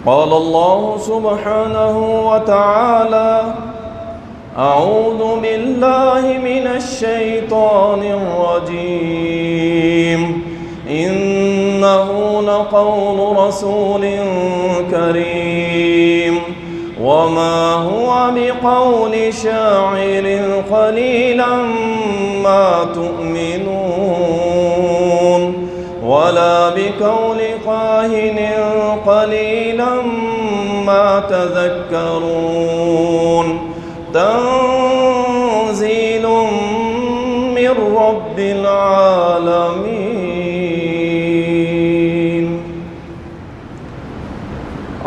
قال الله سبحانه وتعالى: أعوذ بالله من الشيطان الرجيم إنه لقول رسول كريم وما هو بقول شاعر قليلا ما تؤمنون ولا بقول كاهن قليلا ما تذكرون تنزيل من رب العالمين.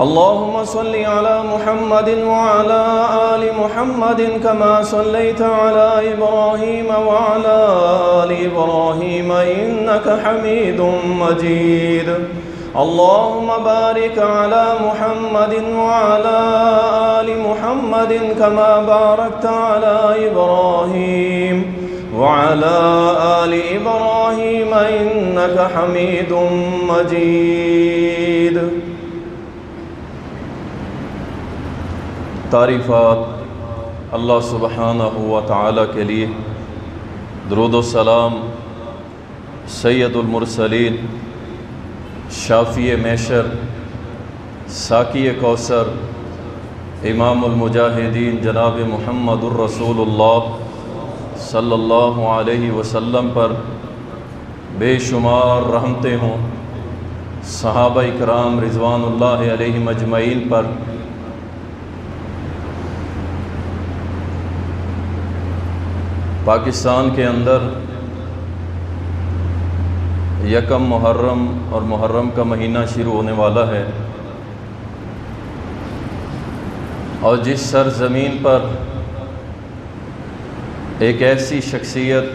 اللهم صل على محمد وعلى آل محمد كما صليت على إبراهيم وعلى آل إبراهيم إنك حميد مجيد. اللهم بارك على محمد وعلى آل محمد كما باركت على إبراهيم وعلى آل إبراهيم إنك حميد مجيد. تعریفات اللہ سبحانہ و تعالیٰ کے لیے، درود و سلام سید المرسلین، شافی محشر، ساقی کوثر، امام المجاہدین جناب محمد الرسول اللہ صلی اللہ علیہ وسلم پر بے شمار رحمتیں ہوں، صحابہ کرام رضوان اللہ علیہم اجمعین پر، پاکستان کے اندر یکم محرم اور محرم کا مہینہ شروع ہونے والا ہے، اور جس سرزمین پر ایک ایسی شخصیت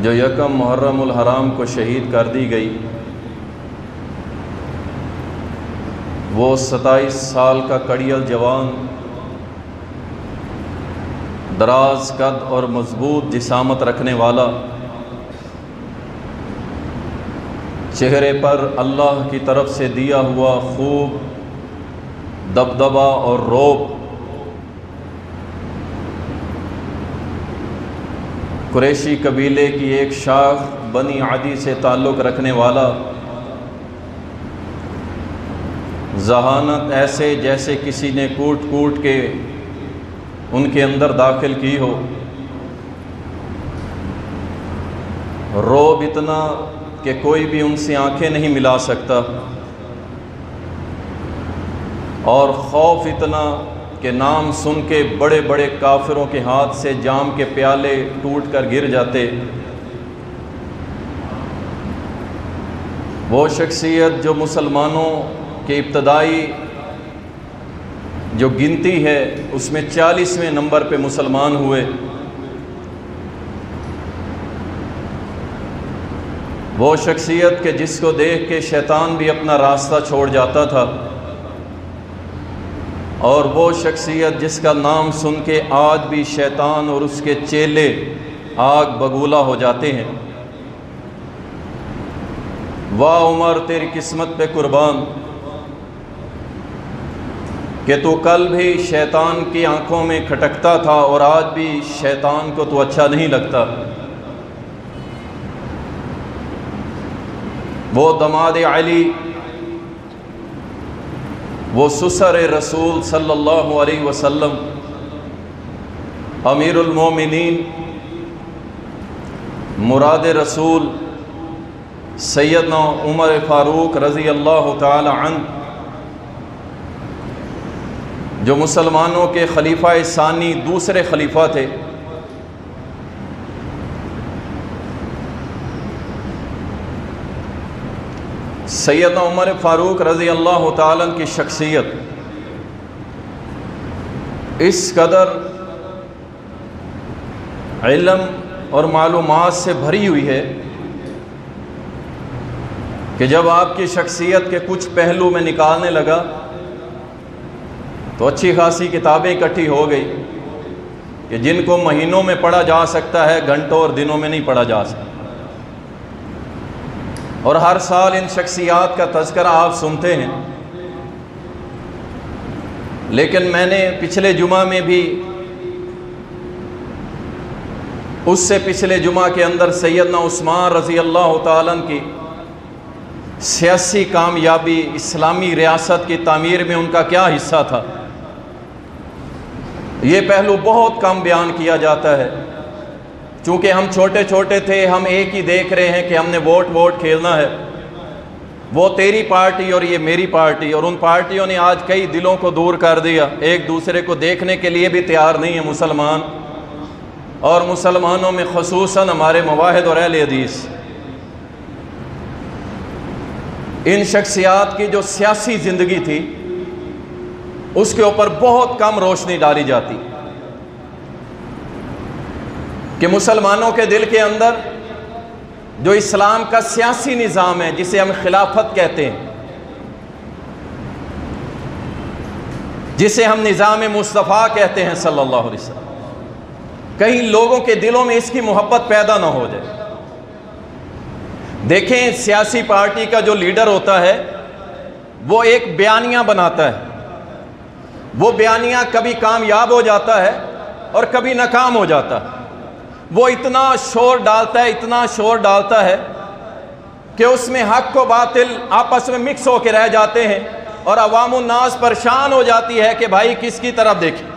جو یکم محرم الحرام کو شہید کر دی گئی، وہ 27 سال کا کڑیل جوان، دراز قد اور مضبوط جسامت رکھنے والا، چہرے پر اللہ کی طرف سے دیا ہوا خوب دبدبا اور رعب، قریشی قبیلے کی ایک شاخ بنی عدی سے تعلق رکھنے والا، ذہانت ایسے جیسے کسی نے کوٹ کوٹ کے ان کے اندر داخل کی ہو، رعب اتنا کہ کوئی بھی ان سے آنکھیں نہیں ملا سکتا، اور خوف اتنا کہ نام سن کے بڑے بڑے کافروں کے ہاتھ سے جام کے پیالے ٹوٹ کر گر جاتے۔ وہ شخصیت جو مسلمانوں کے ابتدائی جو گنتی ہے اس میں 40ویں نمبر پہ مسلمان ہوئے، وہ شخصیت کہ جس کو دیکھ کے شیطان بھی اپنا راستہ چھوڑ جاتا تھا، اور وہ شخصیت جس کا نام سن کے آج بھی شیطان اور اس کے چیلے آگ بگولا ہو جاتے ہیں۔ واہ عمر تیری قسمت پہ قربان کہ تو کل بھی شیطان کی آنکھوں میں کھٹکتا تھا اور آج بھی شیطان کو تو اچھا نہیں لگتا۔ وہ دماد علی، وہ سسر رسول صلی اللہ علیہ وسلم، امیر المومنین، مراد رسول سیدنا عمر فاروق رضی اللہ تعالی عنہ، جو مسلمانوں کے خلیفہ ثانی دوسرے خلیفہ تھے، سیدنا عمر فاروق رضی اللہ تعالیٰ کی شخصیت اس قدر علم اور معلومات سے بھری ہوئی ہے کہ جب آپ کی شخصیت کے کچھ پہلو میں نکالنے لگا تو اچھی خاصی کتابیں اکٹھی ہو گئی کہ جن کو مہینوں میں پڑھا جا سکتا ہے، گھنٹوں اور دنوں میں نہیں پڑھا جا سکتا۔ اور ہر سال ان شخصیات کا تذکرہ آپ سنتے ہیں، لیکن میں نے پچھلے جمعہ میں بھی، اس سے پچھلے جمعہ کے اندر سیدنا عثمان رضی اللہ تعالیٰ عنہ کی سیاسی کامیابی، اسلامی ریاست کی تعمیر میں ان کا کیا حصہ تھا، یہ پہلو بہت کم بیان کیا جاتا ہے۔ چونکہ ہم چھوٹے چھوٹے تھے، ہم ایک ہی دیکھ رہے ہیں کہ ہم نے ووٹ کھیلنا ہے، وہ تیری پارٹی اور یہ میری پارٹی، اور ان پارٹیوں نے آج کئی دلوں کو دور کر دیا، ایک دوسرے کو دیکھنے کے لیے بھی تیار نہیں ہیں مسلمان، اور مسلمانوں میں خصوصاً ہمارے مواحد اور اہل حدیث۔ ان شخصیات کی جو سیاسی زندگی تھی اس کے اوپر بہت کم روشنی ڈالی جاتی کہ مسلمانوں کے دل کے اندر جو اسلام کا سیاسی نظام ہے، جسے ہم خلافت کہتے ہیں، جسے ہم نظام مصطفیٰ کہتے ہیں صلی اللہ علیہ وسلم، کہیں لوگوں کے دلوں میں اس کی محبت پیدا نہ ہو جائے۔ دیکھیں، سیاسی پارٹی کا جو لیڈر ہوتا ہے وہ ایک بیانیہ بناتا ہے، وہ بیانیہ کبھی کامیاب ہو جاتا ہے اور کبھی ناکام ہو جاتا ہے۔ وہ اتنا شور ڈالتا ہے کہ اس میں حق و باطل آپس میں مکس ہو کے رہ جاتے ہیں، اور عوام الناس پریشان ہو جاتی ہے کہ بھائی کس کی طرف دیکھیں۔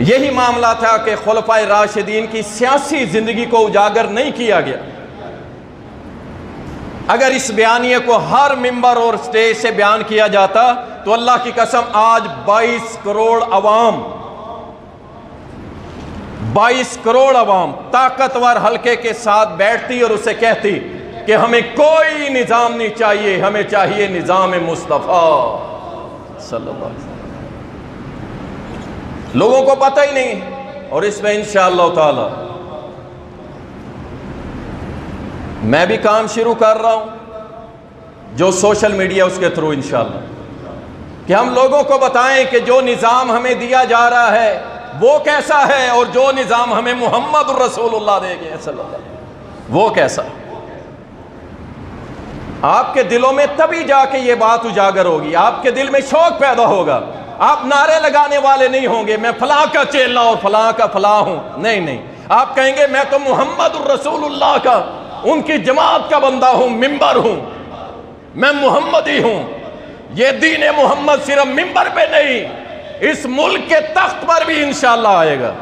یہی معاملہ تھا کہ خلفائے راشدین کی سیاسی زندگی کو اجاگر نہیں کیا گیا۔ اگر اس بیانیے کو ہر ممبر اور سٹیج سے بیان کیا جاتا تو اللہ کی قسم آج 22 کروڑ عوام طاقتور حلقے کے ساتھ بیٹھتی اور اسے کہتی کہ ہمیں کوئی نظام نہیں چاہیے، ہمیں چاہیے نظام مصطفیٰ صلی اللہ علیہ وسلم۔ لوگوں کو پتہ ہی نہیں، اور اس میں انشاءاللہ تعالی میں بھی کام شروع کر رہا ہوں، جو سوشل میڈیا اس کے تھرو انشاءاللہ، کہ ہم لوگوں کو بتائیں کہ جو نظام ہمیں دیا جا رہا ہے وہ کیسا ہے، اور جو نظام ہمیں محمد الرسول اللہ دے گئے صلی اللہ علیہ وسلم وہ کیسا ہے۔ آپ کے دلوں میں تبھی جا کے یہ بات اجاگر ہوگی، آپ کے دل میں شوق پیدا ہوگا۔ آپ نعرے لگانے والے نہیں ہوں گے میں فلاں کا چیلا اور فلاں کا فلاں ہوں، نہیں، آپ کہیں گے میں تو محمد الرسول اللہ کا، ان کی جماعت کا بندہ ہوں، ممبر ہوں، میں محمدی ہوں۔ یہ دین محمد صرف ممبر پہ نہیں، اس ملک کے تخت پر بھی انشاءاللہ آئے گا۔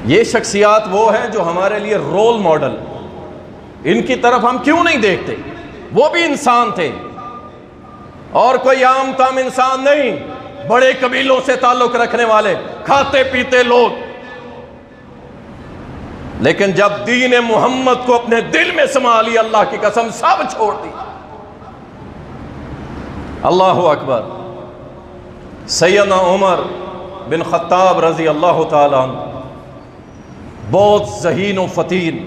یہ شخصیات وہ ہیں جو ہمارے لیے رول ماڈل، ان کی طرف ہم کیوں نہیں دیکھتے؟ وہ بھی انسان تھے، اور کوئی عام تام انسان نہیں، بڑے قبیلوں سے تعلق رکھنے والے، کھاتے پیتے لوگ، لیکن جب دین محمد کو اپنے دل میں سما لی، اللہ کی قسم سب چھوڑ دی۔ اللہ اکبر۔ سیدنا عمر بن خطاب رضی اللہ تعالیٰ عنہ بہت ذہین و فتین،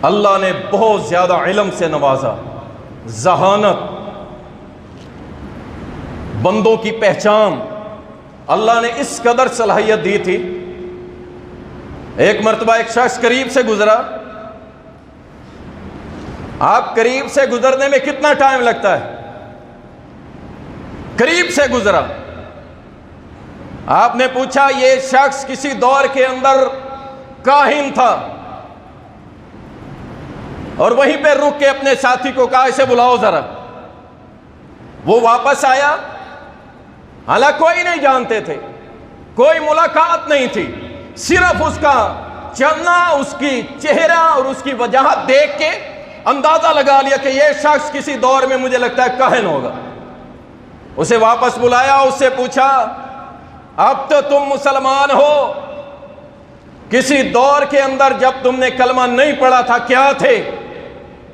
اللہ نے بہت زیادہ علم سے نوازا، ذہانت، بندوں کی پہچان، اللہ نے اس قدر صلاحیت دی تھی۔ ایک مرتبہ ایک شخص قریب سے گزرا۔ آپ قریب سے گزرنے میں کتنا ٹائم لگتا ہے؟ قریب سے گزرا، آپ نے پوچھا یہ شخص کسی دور کے اندر کاہن تھا، اور وہیں پہ رک کے اپنے ساتھی کو کہا اسے بلاؤ ذرا۔ وہ واپس آیا، حالانکہ کوئی نہیں جانتے تھے، کوئی ملاقات نہیں تھی، صرف اس کا چلنا، اس کی چہرہ اور اس کی وجاہت دیکھ کے اندازہ لگا لیا کہ یہ شخص کسی دور میں مجھے لگتا ہے کاہن ہوگا۔ اسے واپس بلایا، اس سے پوچھا اب تو تم مسلمان ہو، کسی دور کے اندر جب تم نے کلمہ نہیں پڑھا تھا کیا تھے؟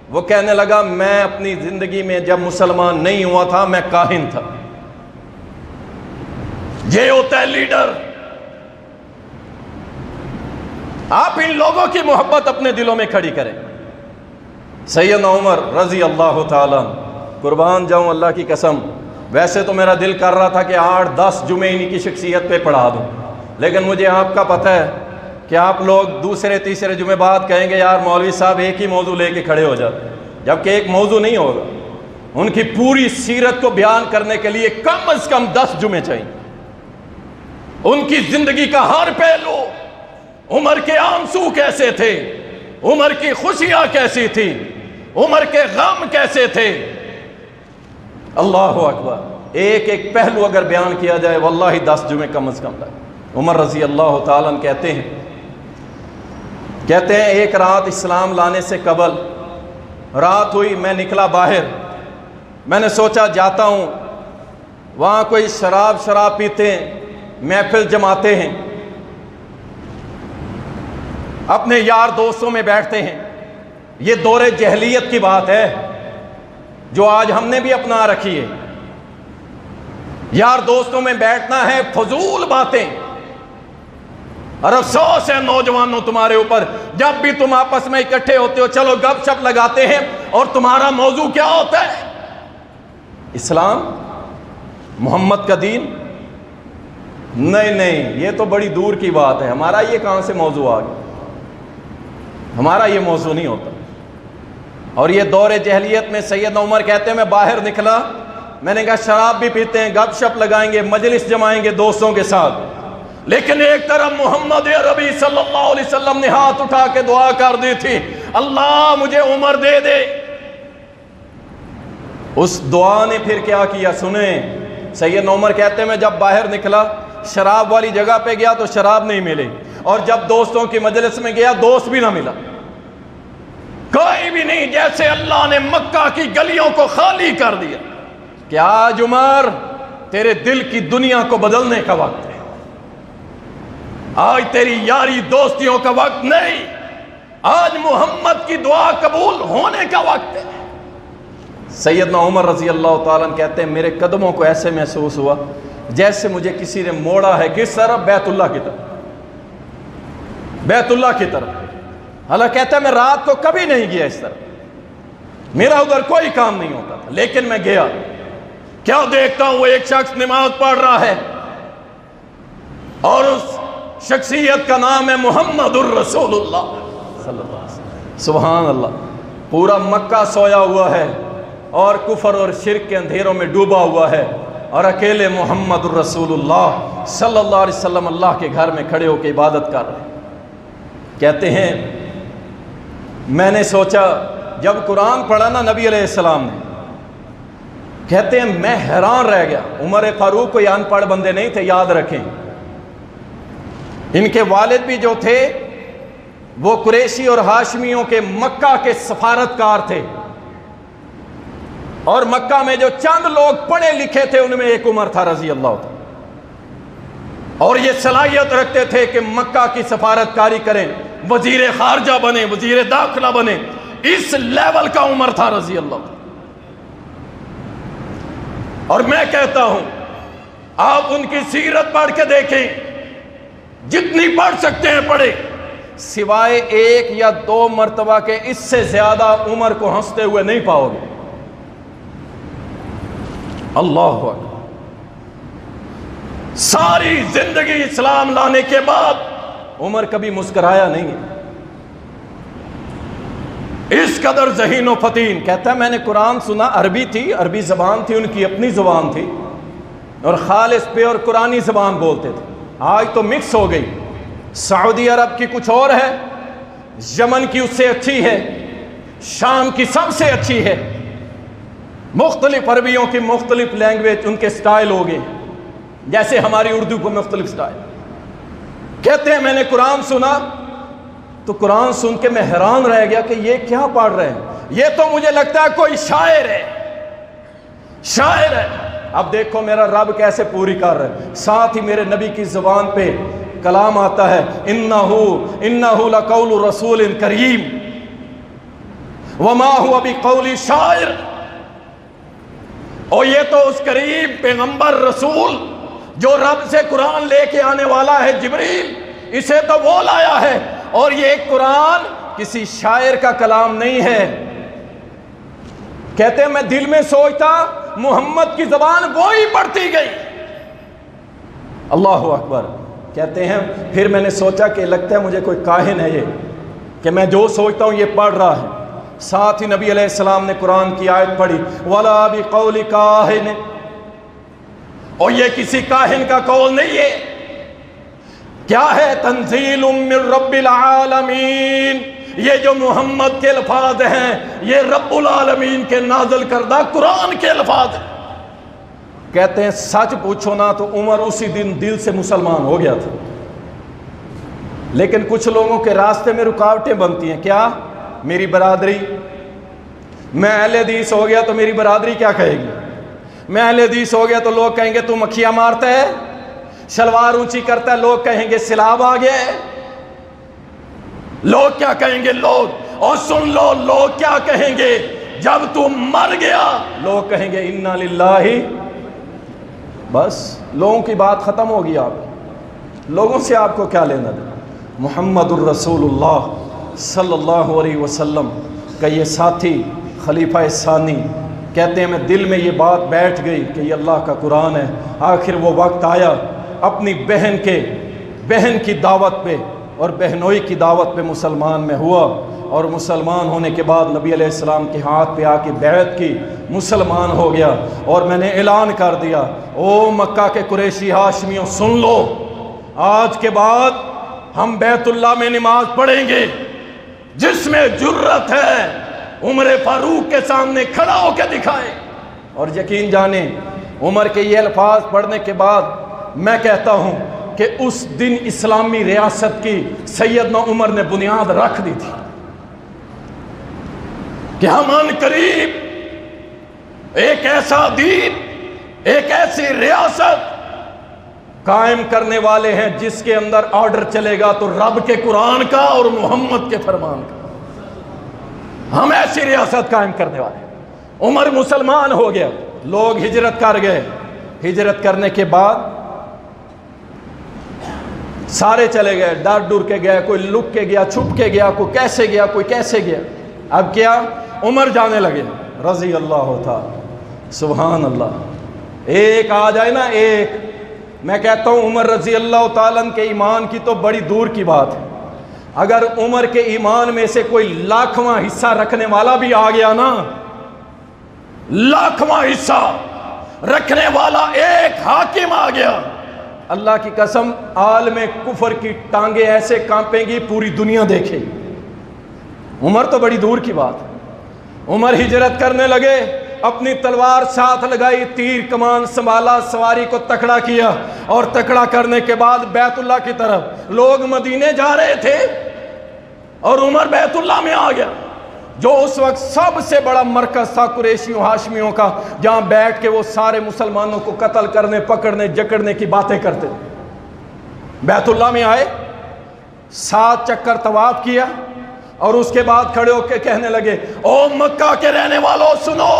وہ کہنے لگا میں اپنی زندگی میں جب مسلمان نہیں ہوا تھا میں کاہن تھا۔ یہ ہوتا ہے لیڈر۔ آپ ان لوگوں کی محبت اپنے دلوں میں کھڑی کریں۔ سیدنا عمر رضی اللہ تعالیٰ، قربان جاؤں اللہ کی قسم، ویسے تو میرا دل کر رہا تھا کہ 8-10 جمعے انہی کی شخصیت پہ پڑھا دوں، لیکن مجھے آپ کا پتہ ہے کہ آپ لوگ دوسرے تیسرے جمعے بعد کہیں گے یار مولوی صاحب ایک ہی موضوع لے کے کھڑے ہو جاتے، جبکہ ایک موضوع نہیں ہوگا، ان کی پوری سیرت کو بیان کرنے کے لیے کم از کم 10 جمعے چاہیے۔ ان کی زندگی کا ہر پہلو، عمر کے آنسو کیسے تھے، عمر کی خوشیاں کیسی تھی، عمر کے غم کیسے تھے، اللہ اکبر، ایک ایک پہلو اگر بیان کیا جائے واللہ 10 جمعے کم از کم لگے۔ عمر رضی اللہ تعالیٰ عنہ کہتے ہیں ایک رات اسلام لانے سے قبل رات ہوئی، میں نکلا باہر، میں نے سوچا جاتا ہوں، وہاں کوئی شراب پیتے ہیں، محفل جماتے ہیں، اپنے یار دوستوں میں بیٹھتے ہیں۔ یہ دور جہلیت کی بات ہے جو آج ہم نے بھی اپنا رکھی ہے، یار دوستوں میں بیٹھنا ہے، فضول باتیں، اور افسوس ہے نوجوانوں تمہارے اوپر، جب بھی تم آپس میں اکٹھے ہوتے ہو چلو گپ شپ لگاتے ہیں، اور تمہارا موضوع کیا ہوتا ہے؟ اسلام، محمد کا دین؟ نہیں، یہ تو بڑی دور کی بات ہے، ہمارا یہ کہاں سے موضوع آ گیا؟ ہمارا یہ موضوع نہیں ہوتا۔ اور یہ دور جہلیت میں سیدنا عمر کہتے ہیں میں باہر نکلا، میں نے کہا شراب بھی پیتے ہیں، گپ شپ لگائیں گے، مجلس جمائیں گے دوستوں کے ساتھ، لیکن ایک طرف محمد عربی صلی اللہ علیہ وسلم نے ہاتھ اٹھا کے دعا کر دی تھی، اللہ مجھے عمر دے دے۔ اس دعا نے پھر کیا کیا سنیں، سیدنا عمر کہتے ہیں میں جب باہر نکلا، شراب والی جگہ پہ گیا تو شراب نہیں ملی، اور جب دوستوں کی مجلس میں گیا دوست بھی نہ ملا، کوئی بھی نہیں، جیسے اللہ نے مکہ کی گلیوں کو خالی کر دیا کہ آج عمر تیرے دل کی دنیا کو بدلنے کا وقت ہے، آج تیری یاری دوستیوں کا وقت نہیں، آج محمد کی دعا قبول ہونے کا وقت ہے۔ سیدنا عمر رضی اللہ تعالیٰ کہتے ہیں میرے قدموں کو ایسے محسوس ہوا جیسے مجھے کسی نے موڑا ہے، کس طرف؟ بیت اللہ کی طرف، بیت اللہ کی طرف۔ اللہ کہتا ہے میں رات کو کبھی نہیں گیا اس طرف، میرا ادھر کوئی کام نہیں ہوتا تھا، لیکن میں گیا، کیا دیکھتا ہوں وہ ایک شخص نماز پڑھ رہا ہے، اور اس شخصیت کا نام ہے محمد الرسول اللہ صلی اللہ علیہ وسلم۔ سبحان اللہ، پورا مکہ سویا ہوا ہے اور کفر اور شرک کے اندھیروں میں ڈوبا ہوا ہے، اور اکیلے محمد الرسول اللہ صلی اللہ علیہ وسلم اللہ کے گھر میں کھڑے ہو کے عبادت کر رہے ہیں۔ کہتے ہیں میں نے سوچا جب قرآن پڑھا نا نبی علیہ السلام نے، کہتے ہیں میں حیران رہ گیا۔ عمر فاروق کوئی ان پڑھ بندے نہیں تھے، یاد رکھیں، ان کے والد بھی جو تھے وہ قریشی اور ہاشمیوں کے مکہ کے سفارتکار تھے، اور مکہ میں جو چند لوگ پڑھے لکھے تھے ان میں ایک عمر تھا رضی اللہ عنہ، اور یہ صلاحیت رکھتے تھے کہ مکہ کی سفارتکاری کریں، وزیر خارجہ بنے، وزیر داخلہ بنے، اس لیول کا عمر تھا رضی اللہ عنہ۔ اور میں کہتا ہوں آپ ان کی سیرت پڑھ کے دیکھیں، جتنی پڑھ سکتے ہیں پڑھیں، سوائے 1 یا 2 مرتبہ کے اس سے زیادہ عمر کو ہنستے ہوئے نہیں پاؤ گے۔ اللہ اکبر، ساری زندگی اسلام لانے کے بعد عمر کبھی مسکرایا نہیں ہے، اس قدر ذہین و فتین۔ کہتا ہے میں نے قرآن سنا، عربی تھی، عربی زبان تھی، ان کی اپنی زبان تھی، اور خالص پہ اور قرآنی زبان بولتے تھے۔ آج تو مکس ہو گئی، سعودی عرب کی کچھ اور ہے، یمن کی اس سے اچھی ہے، شام کی سب سے اچھی ہے، مختلف عربیوں کی مختلف لینگویج، ان کے سٹائل ہو گئے جیسے ہماری اردو کو مختلف سٹائل۔ کہتے ہیں میں نے قرآن سنا تو قرآن سن کے میں حیران رہ گیا کہ یہ کیا پڑھ رہے ہیں، یہ تو مجھے لگتا ہے کوئی شاعر ہے، شاعر ہے۔ اب دیکھو میرا رب کیسے پوری کر رہا ہے، ساتھ ہی میرے نبی کی زبان پہ کلام آتا ہے، انہو لقول رسول کریم وما هو بقول شاعر۔ اور یہ تو اس کریم پیغمبر رسول جو رب سے قرآن لے کے آنے والا ہے، جبریل، اسے تو وہ لایا ہے، اور یہ قرآن کسی شاعر کا کلام نہیں ہے۔ کہتے ہیں میں دل میں سوچتا محمد کی زبان وہی پڑھتی گئی۔ اللہ اکبر، کہتے ہیں پھر میں نے سوچا کہ لگتا ہے مجھے کوئی کاہن ہے یہ، کہ میں جو سوچتا ہوں یہ پڑھ رہا ہے۔ ساتھ ہی نبی علیہ السلام نے قرآن کی آیت پڑھی وَلَا بِقَوْلِ کَاہِنٍ، اور یہ کسی کاہن کا قول نہیں ہے، کیا ہے؟ تنزیل من رب العالمین، یہ جو محمد کے الفاظ ہیں یہ رب العالمین کے نازل کردہ قرآن کے الفاظ ہیں۔ کہتے ہیں سچ پوچھو نا تو عمر اسی دن دل سے مسلمان ہو گیا تھا، لیکن کچھ لوگوں کے راستے میں رکاوٹیں بنتی ہیں۔ کیا؟ میری برادری، میں اہل حدیث ہو گیا تو میری برادری کیا کہے گی؟ میں اہل حدیث ہو گیا تو لوگ کہیں گے تو مکھیاں مارتا ہے، شلوار اونچی کرتا ہے، لوگ کہیں گے سیلاب آ گیا ہے۔ لوگ کیا کہیں گے؟ لوگ، اور سن لو لوگ کیا کہیں گے جب تم مر گیا؟ لوگ کہیں گے انا للہ۔ بس لوگوں کی بات ختم ہوگی، آپ لوگوں سے آپ کو کیا لینا دینا؟ محمد الرسول اللہ صلی اللہ علیہ وسلم کا یہ ساتھی خلیفہ ثانی کہتے ہیں میں دل میں یہ بات بیٹھ گئی کہ یہ اللہ کا قرآن ہے۔ آخر وہ وقت آیا، اپنی بہن کی دعوت پہ اور بہنوئی کی دعوت پہ مسلمان میں ہوا، اور مسلمان ہونے کے بعد نبی علیہ السلام کے ہاتھ پہ آ کے بیعت کی، مسلمان ہو گیا، اور میں نے اعلان کر دیا او مکہ کے قریشی ہاشمیوں سن لو، آج کے بعد ہم بیت اللہ میں نماز پڑھیں گے، جس میں جرت ہے عمر فاروق کے سامنے کھڑا ہو کے دکھائے۔ اور یقین جانیں عمر کے یہ الفاظ پڑھنے کے بعد میں کہتا ہوں کہ اس دن اسلامی ریاست کی سیدنا عمر نے بنیاد رکھ دی تھی کہ ہم ان قریب ایک ایسا دین، ایک ایسی ریاست قائم کرنے والے ہیں جس کے اندر آرڈر چلے گا تو رب کے قرآن کا اور محمد کے فرمان کا۔ ہم ایسی ریاست قائم کرنے والے ہیں۔ عمر مسلمان ہو گیا، لوگ ہجرت کر گئے، ہجرت کرنے کے بعد سارے چلے گئے، ڈر ڈر کے گئے، کوئی لک کے گیا، چھپ کے گیا، کوئی کیسے گیا، کوئی کیسے گیا۔ اب کیا؟ عمر جانے لگے رضی اللہ تعالی، سبحان اللہ۔ ایک آ جائے نا، ایک، میں کہتا ہوں عمر رضی اللہ تعالیٰ کے ایمان کی تو بڑی دور کی بات ہے، اگر عمر کے ایمان میں سے کوئی لاکھواں حصہ رکھنے والا بھی آ گیا نا، لاکھواں حصہ رکھنے والا ایک حاکم آ گیا، اللہ کی قسم عالم کفر کی ٹانگیں ایسے کانپیں گی پوری دنیا دیکھے گی۔ عمر تو بڑی دور کی بات ہے۔ عمر ہجرت کرنے لگے، اپنی تلوار ساتھ لگائی، تیر کمان سنبھالا، سواری کو تکڑا کیا، اور تکڑا کرنے کے بعد بیت اللہ کی طرف، لوگ مدینے جا رہے تھے اور عمر بیت اللہ میں آ گیا، جو اس وقت سب سے بڑا مرکز تھا قریشیوں ہاشمیوں کا، جہاں بیٹھ کے وہ سارے مسلمانوں کو قتل کرنے، پکڑنے، جکڑنے کی باتیں کرتے۔ بیت اللہ میں آئے، 7 چکر طواف کیا، اور اس کے بعد کھڑے ہو کے کہنے لگے او مکہ کے رہنے والوں سنو،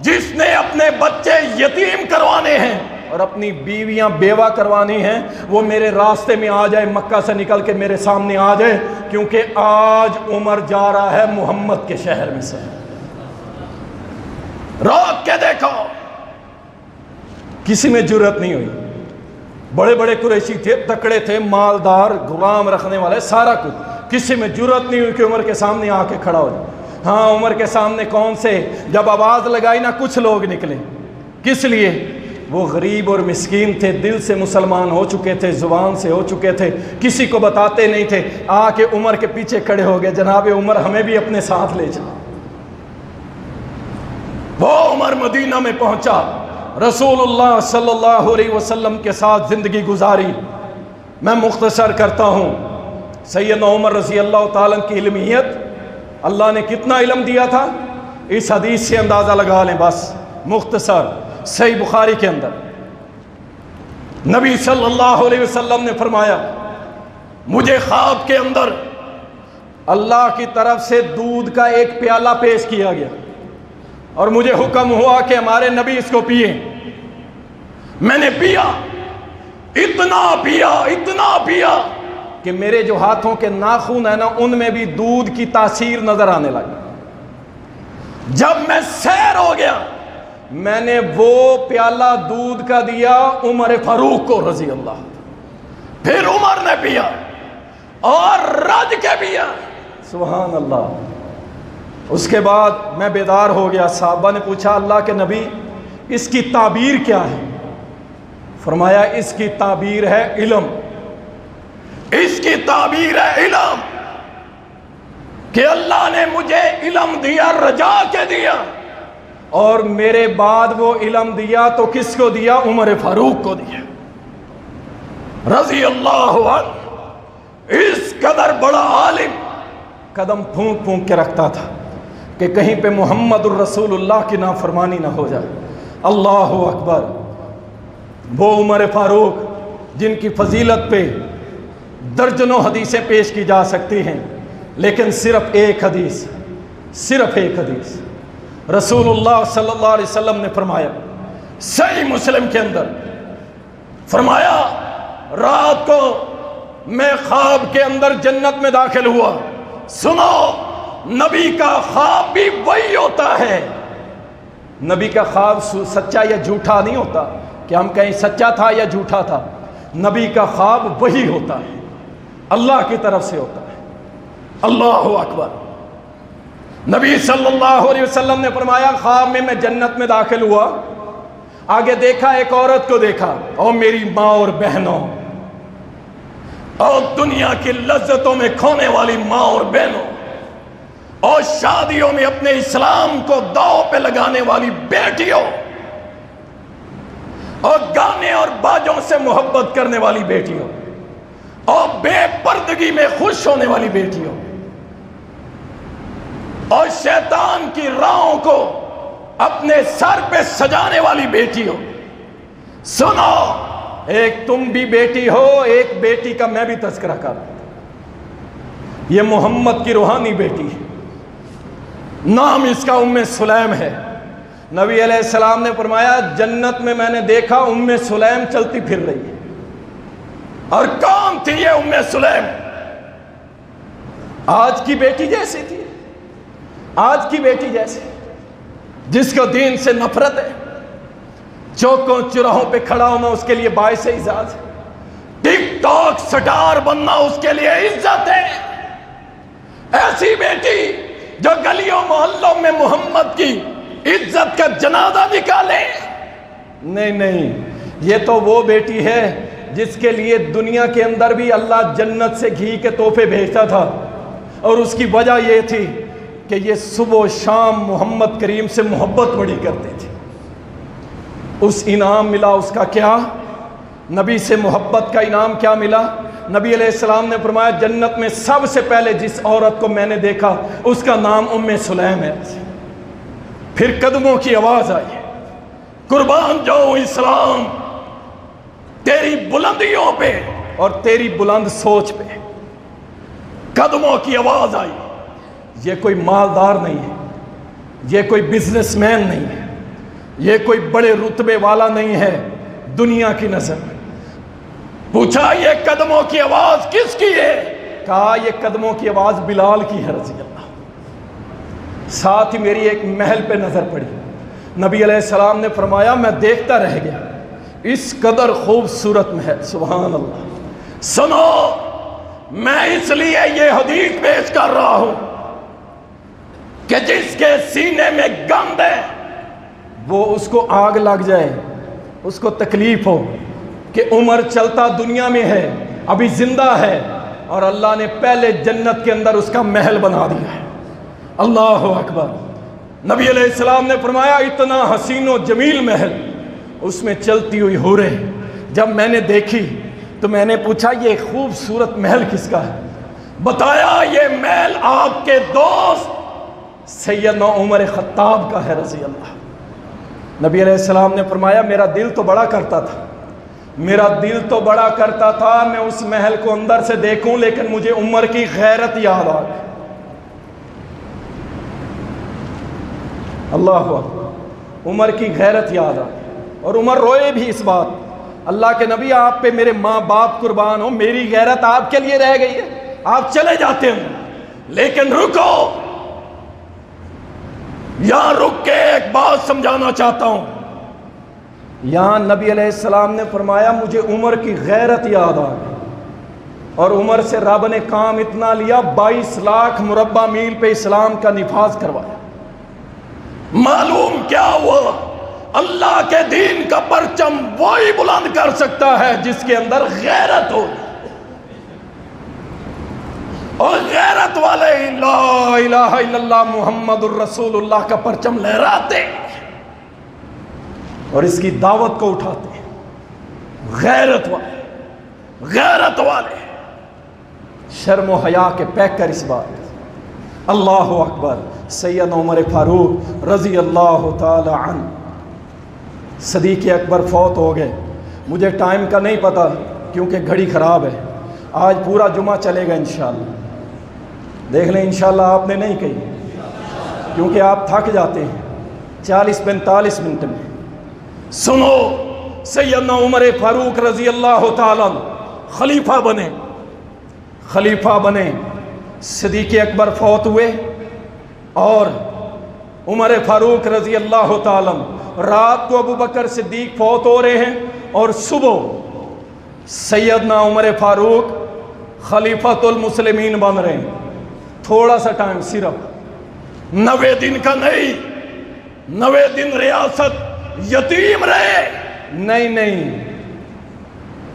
جس نے اپنے بچے یتیم کروانے ہیں اور اپنی بیویاں بیوہ کروانی ہیں، وہ میرے راستے میں آ جائے، مکہ سے نکل کے میرے سامنے آ جائے، کیونکہ آج عمر جا رہا ہے محمد کے شہر میں سے۔ روک کے دیکھو، کسی میں جرت نہیں ہوئی۔ بڑے بڑے قریشی تھے، تکڑے تھے، مالدار، غلام رکھنے والے، سارا کچھ، کسی میں جرت نہیں ہوئی کہ عمر کے سامنے آ کے کھڑا ہو جائے۔ ہاں عمر کے سامنے کون سے؟ جب آواز لگائی نا کچھ لوگ نکلے، کس لیے؟ وہ غریب اور مسکین تھے، دل سے مسلمان ہو چکے تھے، زبان سے ہو چکے تھے، کسی کو بتاتے نہیں تھے، آ کے عمر کے پیچھے کھڑے ہو گئے، جناب عمر ہمیں بھی اپنے ساتھ لے چلو۔ وہ عمر مدینہ میں پہنچا، رسول اللہ صلی اللہ علیہ وسلم کے ساتھ زندگی گزاری۔ میں مختصر کرتا ہوں، سیدنا عمر رضی اللہ تعالیٰ کی علمیت، اللہ نے کتنا علم دیا تھا اس حدیث سے اندازہ لگا لیں بس مختصر۔ صحیح بخاری کے اندر نبی صلی اللہ علیہ وسلم نے فرمایا، مجھے خواب کے اندر اللہ کی طرف سے دودھ کا ایک پیالہ پیش کیا گیا، اور مجھے حکم ہوا کہ ہمارے نبی اس کو پیئیں۔ میں نے پیا، اتنا پیا کہ میرے جو ہاتھوں کے ناخن ہیں نا، ان میں بھی دودھ کی تاثیر نظر آنے لگی۔ جب میں سیر ہو گیا، میں نے وہ پیالہ دودھ کا دیا عمر فاروق کو رضی اللہ، پھر عمر نے پیا اور رج کے پیا، سبحان اللہ۔ اس کے بعد میں بیدار ہو گیا۔ صحابہ نے پوچھا اللہ کے نبی اس کی تعبیر کیا ہے؟ فرمایا اس کی تعبیر ہے علم، اس کی تعبیر ہے علم، کہ اللہ نے مجھے علم دیا، رجا کے دیا، اور میرے بعد وہ علم دیا تو کس کو دیا؟ عمر فاروق کو دیا رضی اللہ عنہ۔ اس قدر بڑا عالم قدم پھونک پھونک کے رکھتا تھا کہ کہیں پہ محمد الرسول اللہ کی نافرمانی نہ ہو جائے۔ اللہ اکبر۔ وہ عمر فاروق جن کی فضیلت پہ درجنوں حدیثیں پیش کی جا سکتی ہیں، لیکن صرف ایک حدیث، صرف ایک حدیث رسول اللہ صلی اللہ علیہ وسلم نے فرمایا، صحیح مسلم کے اندر فرمایا، رات کو میں خواب کے اندر جنت میں داخل ہوا۔ سنو، نبی کا خواب بھی وہی ہوتا ہے۔ نبی کا خواب سچا یا جھوٹا نہیں ہوتا کہ ہم کہیں سچا تھا یا جھوٹا تھا، نبی کا خواب وہی ہوتا ہے، اللہ کی طرف سے ہوتا ہے۔ اللہ اکبر۔ نبی صلی اللہ علیہ وسلم نے فرمایا خواب میں جنت میں داخل ہوا، آگے دیکھا ایک عورت کو دیکھا، اور میری ماں اور بہنوں، اور دنیا کی لذتوں میں کھونے والی ماں اور بہنوں، اور شادیوں میں اپنے اسلام کو داؤ پہ لگانے والی بیٹیوں، اور گانے اور باجوں سے محبت کرنے والی بیٹیوں، اور بے پردگی میں خوش ہونے والی بیٹیوں، اور شیطان کی راہوں کو اپنے سر پہ سجانے والی بیٹیوں۔ سنو، ایک تم بھی بیٹی ہو، ایک بیٹی کا میں بھی تذکرہ کر رہا ہوں۔ یہ محمد کی روحانی بیٹی ہے، نام اس کا ام سلیم ہے۔ نبی علیہ السلام نے فرمایا جنت میں نے دیکھا ام سلیم چلتی پھر رہی ہے۔ اور کون تھی یہ ام سلیم؟ آج کی بیٹی جیسی تھی، آج کی بیٹی جیسی، جس کو دین سے نفرت ہے، چوکوں چراہوں پہ کھڑا ہونا اس کے لیے باعث اعزاز ہے، ٹک ٹاک سٹار بننا اس کے لیے عزت ہے۔ ایسی بیٹی جو گلیوں محلوں میں محمد کی عزت کا جنازہ نکالے؟ نہیں نہیں، یہ تو وہ بیٹی ہے جس کے لیے دنیا کے اندر بھی اللہ جنت سے گھی کے تحفے بھیجتا تھا، اور اس کی وجہ یہ تھی کہ یہ صبح و شام محمد کریم سے محبت بڑی کرتی تھی۔ اس انعام ملا اس کا کیا؟ نبی سے محبت کا انعام کیا ملا؟ نبی علیہ السلام نے فرمایا جنت میں سب سے پہلے جس عورت کو میں نے دیکھا اس کا نام ام سلیم ہے۔ پھر قدموں کی آواز آئی، قربان جاؤ اسلام تیری بلندیوں پہ اور تیری بلند سوچ پہ۔ قدموں کی آواز آئی۔ یہ کوئی مالدار نہیں ہے، یہ کوئی بزنس مین نہیں ہے، یہ کوئی بڑے رتبے والا نہیں ہے دنیا کی نظر میں۔ پوچھا یہ قدموں کی آواز کس کی ہے؟ کہا یہ قدموں کی آواز بلال کی ہے رضی اللہ۔ ساتھ ہی میری ایک محل پہ نظر پڑی، نبی علیہ السلام نے فرمایا میں دیکھتا رہ گیا، اس قدر خوبصورت محل، سبحان اللہ۔ سنو، میں اس لیے یہ حدیث پیش کر رہا ہوں کہ جس کے سینے میں گند ہے وہ اس کو آگ لگ جائے، اس کو تکلیف ہو کہ عمر چلتا دنیا میں ہے، ابھی زندہ ہے، اور اللہ نے پہلے جنت کے اندر اس کا محل بنا دیا ہے۔ اللہ اکبر۔ نبی علیہ السلام نے فرمایا اتنا حسین و جمیل محل، اس میں چلتی ہوئی حوریں جب میں نے دیکھی تو میں نے پوچھا یہ خوبصورت محل کس کا ہے؟ بتایا یہ محل آپ کے دوست سیدنا عمر خطاب کا ہے رضی اللہ۔ نبی علیہ السلام نے فرمایا میرا دل تو بڑا کرتا تھا، میرا دل تو بڑا کرتا تھا میں اس محل کو اندر سے دیکھوں، لیکن مجھے عمر کی غیرت یاد آ گئی۔ اللہ اکبر، عمر کی غیرت یاد آ گئی، اور عمر روئے بھی اس بات، اللہ کے نبی آپ پہ میرے ماں باپ قربان ہو، میری غیرت آپ کے لیے رہ گئی ہے، آپ چلے جاتے ہیں، لیکن رکو، یہاں رک کے ایک بات سمجھانا چاہتا ہوں۔ یہاں نبی علیہ السلام نے فرمایا مجھے عمر کی غیرت یاد آ گئی۔ اور عمر سے رب نے کام اتنا لیا 22 لاکھ مربع میل پہ اسلام کا نفاذ کروایا۔ معلوم کیا ہوا؟ اللہ کے دین کا پرچم وہی بلند کر سکتا ہے جس کے اندر غیرت ہو، اور غیرت والے لا الہ الا اللہ محمد الرسول اللہ کا پرچم لہراتے اور اس کی دعوت کو اٹھاتے ہیں۔ غیرت والے شرم و حیا کے پیکر اس بات۔ اللہ اکبر۔ سیدنا عمر فاروق رضی اللہ تعالی عنہ، صدیق اکبر فوت ہو گئے۔ مجھے ٹائم کا نہیں پتہ کیونکہ گھڑی خراب ہے، آج پورا جمعہ چلے گا انشاءاللہ۔ دیکھ لیں انشاءاللہ آپ نے نہیں کہی کیونکہ آپ تھک جاتے ہیں 40-45 منٹ میں۔ سنو، سیدنا عمر فاروق رضی اللہ تعالیٰ خلیفہ بنے، صدیق اکبر فوت ہوئے، اور عمر فاروق رضی اللہ تعالیٰ رات کو ابو بکر صدیق فوت ہو رہے ہیں، اور صبح سیدنا عمر فاروق خلیفۃ المسلمین بن رہے ہیں۔ تھوڑا سا ٹائم، صرف 90 دن کا نہیں، 90 دن ریاست یتیم رہے، نہیں،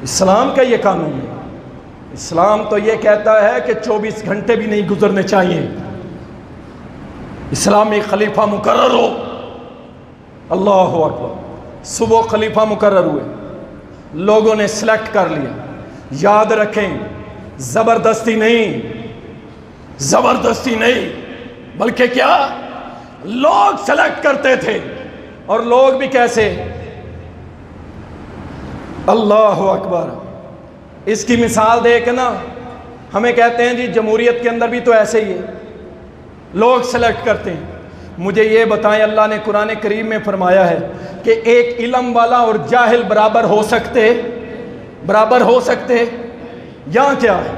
اسلام کا یہ قانون ہے۔ اسلام تو یہ کہتا ہے کہ 24 گھنٹے بھی نہیں گزرنے چاہیے اسلامی خلیفہ مقرر ہو۔ اللہ اکبر۔ صبح خلیفہ مقرر ہوئے، لوگوں نے سلیکٹ کر لیا۔ یاد رکھیں، زبردستی نہیں بلکہ کیا، لوگ سلیکٹ کرتے تھے، اور لوگ بھی کیسے؟ اللہ اکبر۔ اس کی مثال دے کے نا ہمیں کہتے ہیں جی جمہوریت کے اندر بھی تو ایسے ہی ہے، لوگ سلیکٹ کرتے ہیں۔ مجھے یہ بتائیں، اللہ نے قرآن کریم میں فرمایا ہے کہ ایک علم والا اور جاہل برابر ہو سکتے یا کیا ہے؟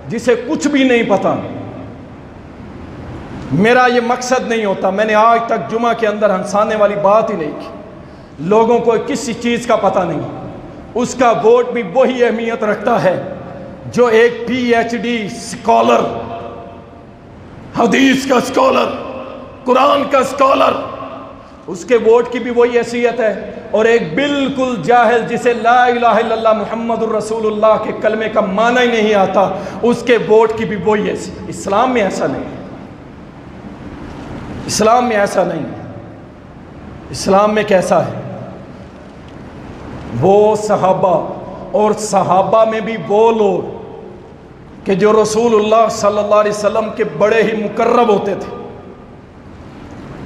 جسے کچھ بھی نہیں پتا۔ میرا یہ مقصد نہیں ہوتا، میں نے آج تک جمعہ کے اندر ہنسانے والی بات ہی نہیں کی۔ لوگوں کو کسی چیز کا پتہ نہیں، اس کا ووٹ بھی وہی اہمیت رکھتا ہے جو ایک پی ایچ ڈی اسکالر، حدیث کا اسکالر، قرآن کا اسکالر، اس کے ووٹ کی بھی وہی حیثیت ہے، اور ایک بالکل جاہل جسے لا الہ الا اللہ محمد الرسول اللہ کے کلمے کا معنی ہی نہیں آتا، اس کے ووٹ کی بھی وہی حیثیت۔ اسلام میں ایسا نہیں ہے، اسلام میں ایسا نہیں ہے۔ اسلام میں کیسا ہے؟ وہ صحابہ، اور صحابہ میں بھی وہ لوگ کہ جو رسول اللہ صلی اللہ علیہ وسلم کے بڑے ہی مقرب ہوتے تھے،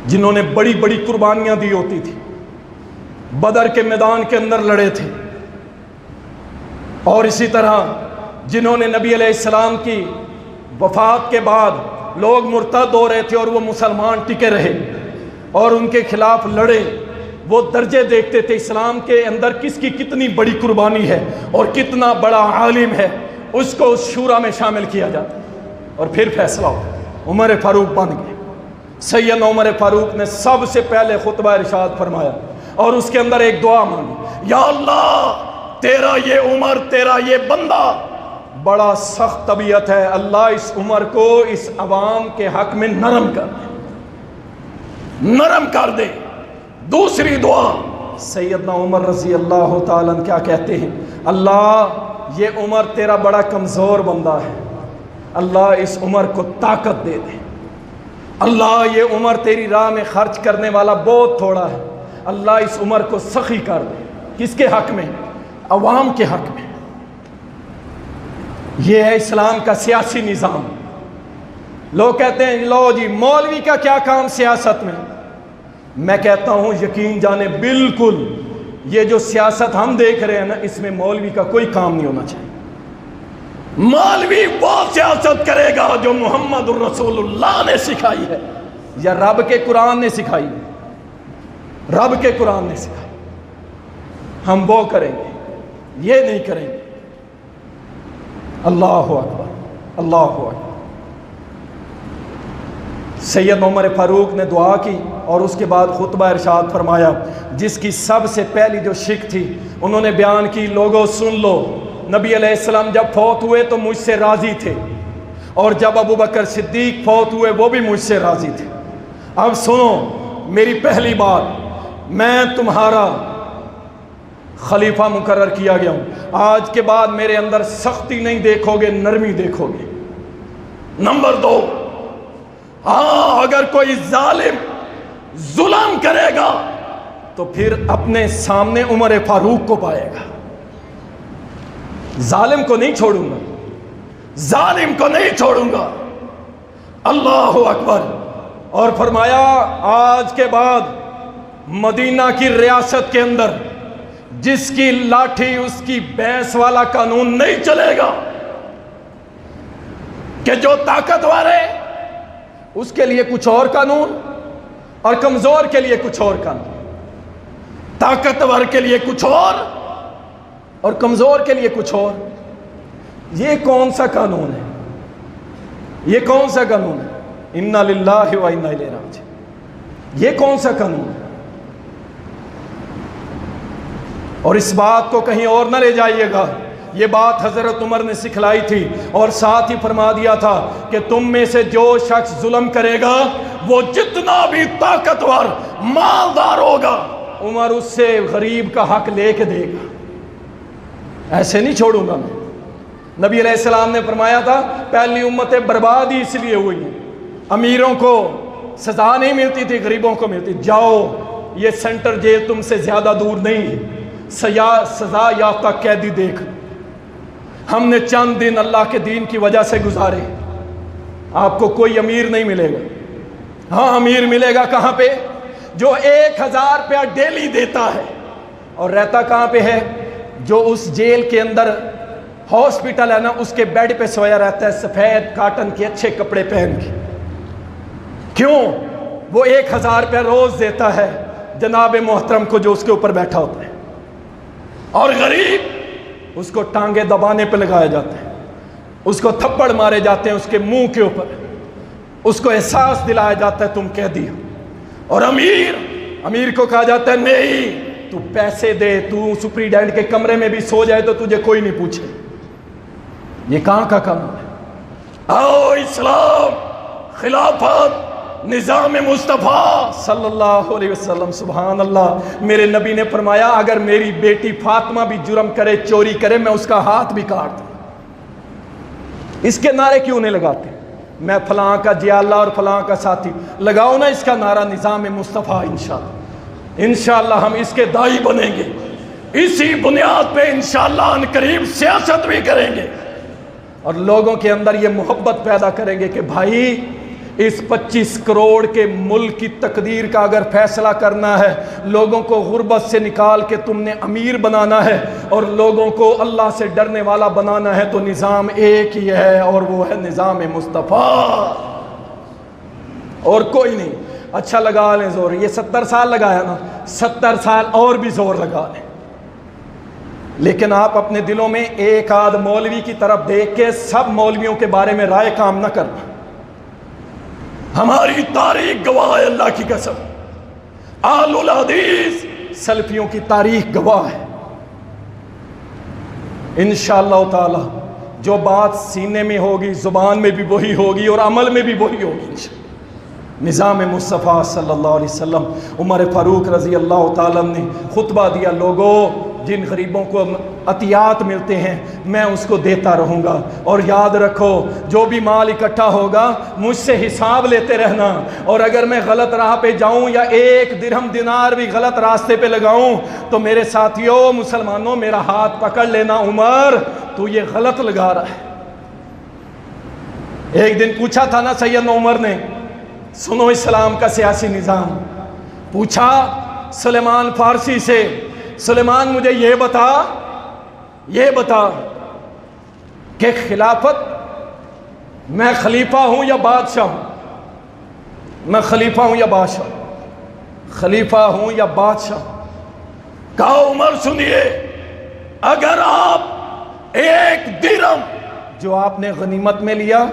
جنہوں نے بڑی بڑی قربانیاں دی ہوتی تھی، بدر کے میدان کے اندر لڑے تھے، اور اسی طرح جنہوں نے نبی علیہ السلام کی وفات کے بعد لوگ مرتد ہو رہے تھے اور وہ مسلمان ٹکے رہے اور ان کے خلاف لڑے، وہ درجے دیکھتے تھے اسلام کے اندر کس کی کتنی بڑی قربانی ہے اور کتنا بڑا عالم ہے، اس کو اس شورا میں شامل کیا جاتا اور پھر فیصلہ ہوتا۔ عمر فاروق بن گئے۔ سیدنا عمر فاروق نے سب سے پہلے خطبہ ارشاد فرمایا اور اس کے اندر ایک دعا مانگی، یا اللہ تیرا یہ عمر، تیرا یہ بندہ بڑا سخت طبیعت ہے، اللہ اس عمر کو اس عوام کے حق میں نرم کر دے۔ دوسری دعا، سیدنا عمر رضی اللہ تعالیٰ عنہ کیا کہتے ہیں، اللہ یہ عمر تیرا بڑا کمزور بندہ ہے، اللہ اس عمر کو طاقت دے دے، اللہ یہ عمر تیری راہ میں خرچ کرنے والا بہت تھوڑا ہے، اللہ اس عمر کو سخی کر دے۔ کس کے حق میں؟ عوام کے حق میں۔ یہ ہے اسلام کا سیاسی نظام۔ لوگ کہتے ہیں لو جی مولوی کا کیا کام سیاست میں؟ میں کہتا ہوں یقین جانے بالکل یہ جو سیاست ہم دیکھ رہے ہیں نا، اس میں مولوی کا کوئی کام نہیں ہونا چاہیے۔ مولوی وہ سیاست کرے گا جو محمد الرسول اللہ نے سکھائی ہے یا رب کے قرآن نے سکھائی ہے، رب کے قرآن نے سکھائی، ہم وہ کریں گے، یہ نہیں کریں گے۔ اللہ اکبر، اللہ اکبر۔ سید عمر فاروق نے دعا کی اور اس کے بعد خطبہ ارشاد فرمایا، جس کی سب سے پہلی جو شک تھی انہوں نے بیان کی، لوگوں سن لو، نبی علیہ السلام جب فوت ہوئے تو مجھ سے راضی تھے، اور جب ابو بکر صدیق فوت ہوئے وہ بھی مجھ سے راضی تھے۔ اب سنو میری پہلی بات، میں تمہارا خلیفہ مقرر کیا گیا ہوں، آج کے بعد میرے اندر سختی نہیں دیکھو گے، نرمی دیکھو گے۔ نمبر 2، ہاں اگر کوئی ظالم ظلم کرے گا تو پھر اپنے سامنے عمر فاروق کو پائے گا۔ ظالم کو نہیں چھوڑوں گا، ظالم کو نہیں چھوڑوں گا۔ اللہ اکبر۔ اور فرمایا آج کے بعد مدینہ کی ریاست کے اندر جس کی لاٹھی اس کی بھینس والا قانون نہیں چلے گا، کہ جو طاقتور ہے اس کے لیے کچھ اور قانون اور کمزور کے لیے کچھ اور قانون، طاقتور کے لیے کچھ اور کمزور کے لیے کچھ اور۔ یہ کون سا قانون ہے؟ یہ کون سا قانون ہے؟ انا للہ و انا الیہ راجعون۔ یہ کون سا قانون ہے؟ اور اس بات کو کہیں اور نہ لے جائیے گا، یہ بات حضرت عمر نے سکھلائی تھی، اور ساتھ ہی فرما دیا تھا کہ تم میں سے جو شخص ظلم کرے گا وہ جتنا بھی طاقتور مالدار ہوگا، عمر اس سے غریب کا حق لے کے دے گا، ایسے نہیں چھوڑوں گا میں۔ نبی علیہ السلام نے فرمایا تھا پہلی امتیں برباد ہی اس لیے ہوئی ہیں، امیروں کو سزا نہیں ملتی تھی، غریبوں کو ملتی۔ جاؤ، یہ سینٹر جیل تم سے زیادہ دور نہیں ہے، سزا یافتہ قیدی دیکھ، ہم نے چند دن اللہ کے دین کی وجہ سے گزارے۔ آپ کو کوئی امیر نہیں ملے گا، ہاں امیر ملے گا کہاں پہ؟ جو 1000 روپیہ ڈیلی دیتا ہے، اور رہتا کہاں پہ ہے؟ جو اس جیل کے اندر ہاسپٹل ہے نا، اس کے بیڈ پہ سویا رہتا ہے، سفید کاٹن کے اچھے کپڑے پہن کے۔ کیوں؟ وہ 1000 روپیہ روز دیتا ہے جناب محترم کو جو اس کے اوپر بیٹھا ہوتا ہے، اور غریب اس کو ٹانگیں دبانے پہ لگایا جاتا ہے، اس کو تھپڑ مارے جاتے ہیں اس کے منہ کے اوپر، اس کو احساس دلایا جاتا ہے تم قیدی ہو۔ اور امیر کو کہا جاتا ہے نہیں، تو پیسے دے، تو سپریڈینٹ کے کمرے میں بھی سو جائے تو تجھے کوئی نہیں پوچھے۔ یہ کہاں کا قانون ہے؟ آؤ اسلام، خلافت، نظام مصطفیٰ صلی اللہ علیہ وسلم۔ سبحان اللہ۔ میرے نبی نے فرمایا اگر میری بیٹی فاطمہ بھی جرم کرے، چوری کرے، میں اس کا ہاتھ بھی کاٹ دوں۔ اس کے نعرے کیوں نہیں لگاتے؟ میں فلاں کا جیالہ اور فلاں کا ساتھی، لگاؤ نا اس کا نعرہ، نظام مصطفیٰ۔ انشاءاللہ ہم اس کے داعی بنیں گے، اسی بنیاد پہ انشاءاللہ ان قریب سیاست بھی کریں گے، اور لوگوں کے اندر یہ محبت پیدا کریں گے کہ بھائی اس 25 کروڑ کے ملک کی تقدیر کا اگر فیصلہ کرنا ہے، لوگوں کو غربت سے نکال کے تم نے امیر بنانا ہے اور لوگوں کو اللہ سے ڈرنے والا بنانا ہے، تو نظام ایک ہی ہے، اور وہ ہے نظام مصطفیٰ، اور کوئی نہیں۔ اچھا لگا لیں زور، یہ 70 سال لگایا نا، 70 سال اور بھی زور لگا لیں، لیکن آپ اپنے دلوں میں ایک آدھ مولوی کی طرف دیکھ کے سب مولویوں کے بارے میں رائے کام نہ کرنا۔ ہماری تاریخ گواہ ہے، اللہ کی قسم، آل الحدیث سلفیوں کی تاریخ گواہ ہے۔ انشاءاللہ تعالی جو بات سینے میں ہوگی، زبان میں بھی وہی ہوگی اور عمل میں بھی وہی ہوگی۔ نظام مصطفیٰ صلی اللہ علیہ وسلم۔ عمر فاروق رضی اللہ تعالیٰ نے خطبہ دیا، لوگوں جن غریبوں کو عطیات ملتے ہیں میں اس کو دیتا رہوں گا، اور یاد رکھو جو بھی مال اکٹھا ہوگا مجھ سے حساب لیتے رہنا، اور اگر میں غلط راہ پہ جاؤں یا 1 درہم دینار بھی غلط راستے پہ لگاؤں تو میرے ساتھیوں مسلمانوں میرا ہاتھ پکڑ لینا، عمر تو یہ غلط لگا رہا ہے۔ ایک دن پوچھا تھا نا سیدنا عمر نے، سنو اسلام کا سیاسی نظام، پوچھا سلیمان فارسی سے، سلیمان مجھے یہ بتا کہ خلافت میں خلیفہ ہوں یا بادشاہ ہوں؟ میں خلیفہ ہوں یا بادشاہ؟ خلیفہ ہوں یا بادشاہ؟ کہا عمر سنیے، اگر آپ 1 درہم جو آپ نے غنیمت میں لیا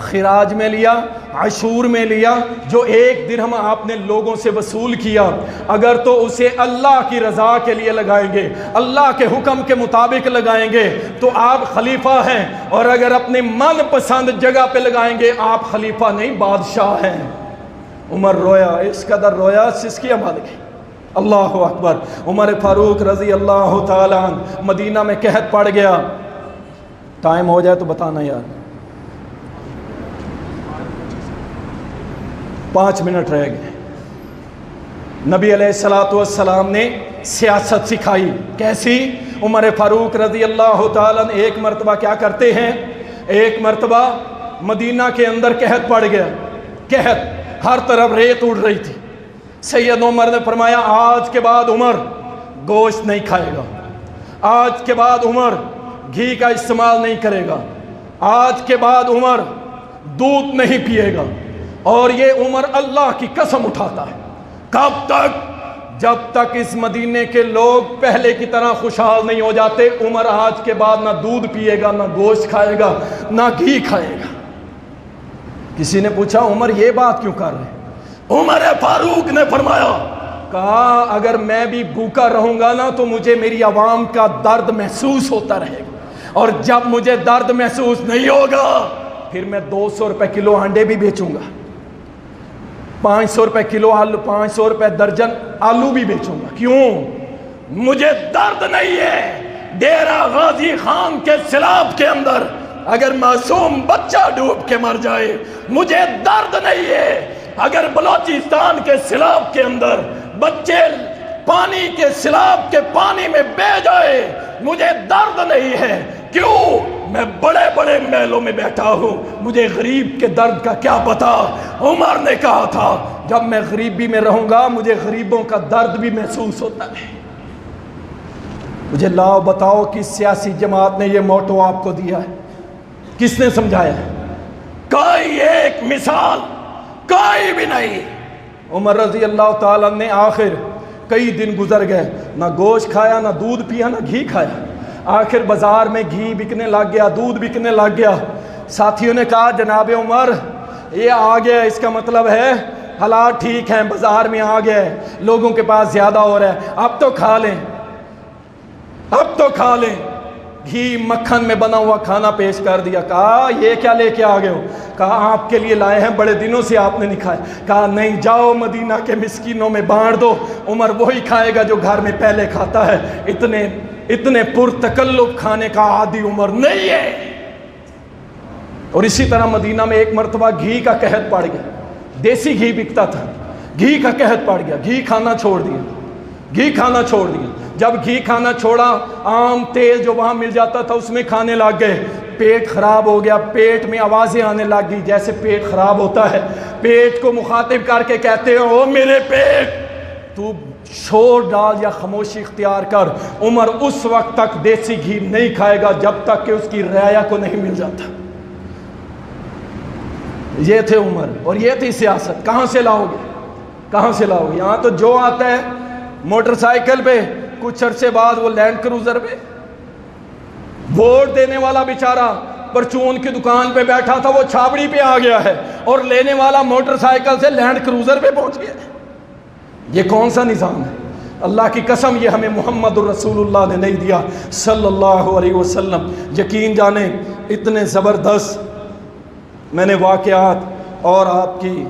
خراج میں لیا، عشور میں لیا، جو 1 درہم آپ نے لوگوں سے وصول کیا، اگر تو اسے اللہ کی رضا کے لیے لگائیں گے، اللہ کے حکم کے مطابق لگائیں گے تو آپ خلیفہ ہیں، اور اگر اپنے من پسند جگہ پہ لگائیں گے آپ خلیفہ نہیں بادشاہ ہیں۔ عمر رویا، اس قدر رویا سسکیاں بن گئی۔ اللہ اکبر۔ عمر فاروق رضی اللہ تعالیٰ عنہ مدینہ میں قحط پڑ گیا۔ ٹائم ہو جائے تو بتانا یار، 5 منٹ رہ گئے۔ نبی علیہ السلام نے سیاست سکھائی، کیسی؟ عمر فاروق رضی اللہ تعالیٰ عنہ ایک مرتبہ کیا کرتے ہیں، ایک مرتبہ مدینہ کے اندر قحط پڑ گیا، قحط، ہر طرف ریت اڑ رہی تھی۔ سید عمر نے فرمایا آج کے بعد عمر گوشت نہیں کھائے گا، آج کے بعد عمر گھی کا استعمال نہیں کرے گا، آج کے بعد عمر دودھ نہیں پیے گا۔ اور یہ عمر اللہ کی قسم اٹھاتا ہے، کب تک؟ جب تک اس مدینے کے لوگ پہلے کی طرح خوشحال نہیں ہو جاتے، عمر آج کے بعد نہ دودھ پیے گا، نہ گوشت کھائے گا، نہ گھی کھائے گا۔ کسی نے پوچھا عمر یہ بات کیوں کر رہے ہیں؟ عمر فاروق نے فرمایا، کہا اگر میں بھی بھوکا رہوں گا نا تو مجھے میری عوام کا درد محسوس ہوتا رہے گا، اور جب مجھے درد محسوس نہیں ہوگا پھر میں 200 روپے کلو انڈے بھی بیچوں گا، 500 روپے کلو آلو، 500 روپے درجن آلو بھی بیچوں گا۔ کیوں؟ مجھے درد نہیں ہے ڈیرہ غازی خان کے سیلاب کے اندر اگر معصوم بچہ ڈوب کے مر جائے، مجھے درد نہیں ہے اگر بلوچستان کے سیلاب کے اندر بچے پانی کے سیلاب کے پانی میں بہ جائے، مجھے درد نہیں ہے۔ کیوں؟ میں بڑے بڑے محلوں میں بیٹھا ہوں، مجھے غریب کے درد کا کیا پتا۔ عمر نے کہا تھا جب میں غریبی میں رہوں گا مجھے غریبوں کا درد بھی محسوس ہوتا ہے۔ مجھے لاؤ بتاؤ کس سیاسی جماعت نے یہ موٹو آپ کو دیا ہے؟ کس نے سمجھایا ہے؟ کوئی ایک مثال کوئی بھی نہیں۔ عمر رضی اللہ تعالیٰ نے آخر کئی دن گزر گئے، نہ گوشت کھایا، نہ دودھ پیا، نہ گھی کھایا۔ آخر بازار میں گھی بکنے لگ گیا، دودھ بکنے لگ گیا۔ ساتھیوں نے کہا جناب عمر یہ آ گیا، اس کا مطلب ہے حالات ٹھیک ہیں، بازار میں آ گیا ہے، لوگوں کے پاس زیادہ ہو رہا ہے، اب تو کھا لیں، اب تو کھا لیں۔ گھی مکھن میں بنا ہوا کھانا پیش کر دیا۔ کہا یہ کیا لے کے آ گئے ہو؟ کہا آپ کے لیے لائے ہیں، بڑے دنوں سے آپ نے نہیں کھائے۔ کہا نہیں، جاؤ مدینہ کے مسکینوں میں بانٹ دو، عمر وہی کھائے گا جو گھر میں پہلے کھاتا ہے۔ اتنے پرتکلف کھانے کا عادی عمر نہیں ہے۔ اور اسی طرح مدینہ میں ایک مرتبہ گھی کا قحط پڑ گیا، دیسی گھی بکتا تھا، گھی کا قحط پڑ گیا، گھی کھانا چھوڑ دیا، گھی کھانا چھوڑ دیا۔ جب گھی کھانا چھوڑا، عام تیل جو وہاں مل جاتا تھا اس میں کھانے لگ گئے، پیٹ خراب ہو گیا، پیٹ میں آوازیں آنے لگ گئی جیسے پیٹ خراب ہوتا ہے۔ پیٹ کو مخاطب کر کے کہتے ہیں او میرے پیٹ، تو شور ڈال یا خاموشی اختیار کر۔ عمر اس وقت تک دیسی گھی نہیں کھائے گا جب تک کہ اس کی رعایا کو نہیں مل جاتا۔ یہ تھے عمر اور یہ تھی سیاست۔ کہاں سے لاؤ گے؟ کہاں سے لاؤ گے؟ یہاں تو جو آتا ہے موٹر سائیکل پہ، کچھ عرصے بعد وہ لینڈ کروزر پہ۔ ووٹ دینے والا بیچارہ پرچون کی دکان پہ بیٹھا تھا، وہ چھابڑی پہ آ گیا ہے، اور لینے والا موٹر سائیکل سے لینڈ کروزر پہ پہنچ گیا ہے۔ یہ کون سا نظام ہے؟ اللہ کی قسم یہ ہمیں محمد الرسول اللہ نے نہیں دیا صلی اللہ علیہ وسلم۔ یقین جانیں اتنے زبردست میں نے واقعات اور آپ کی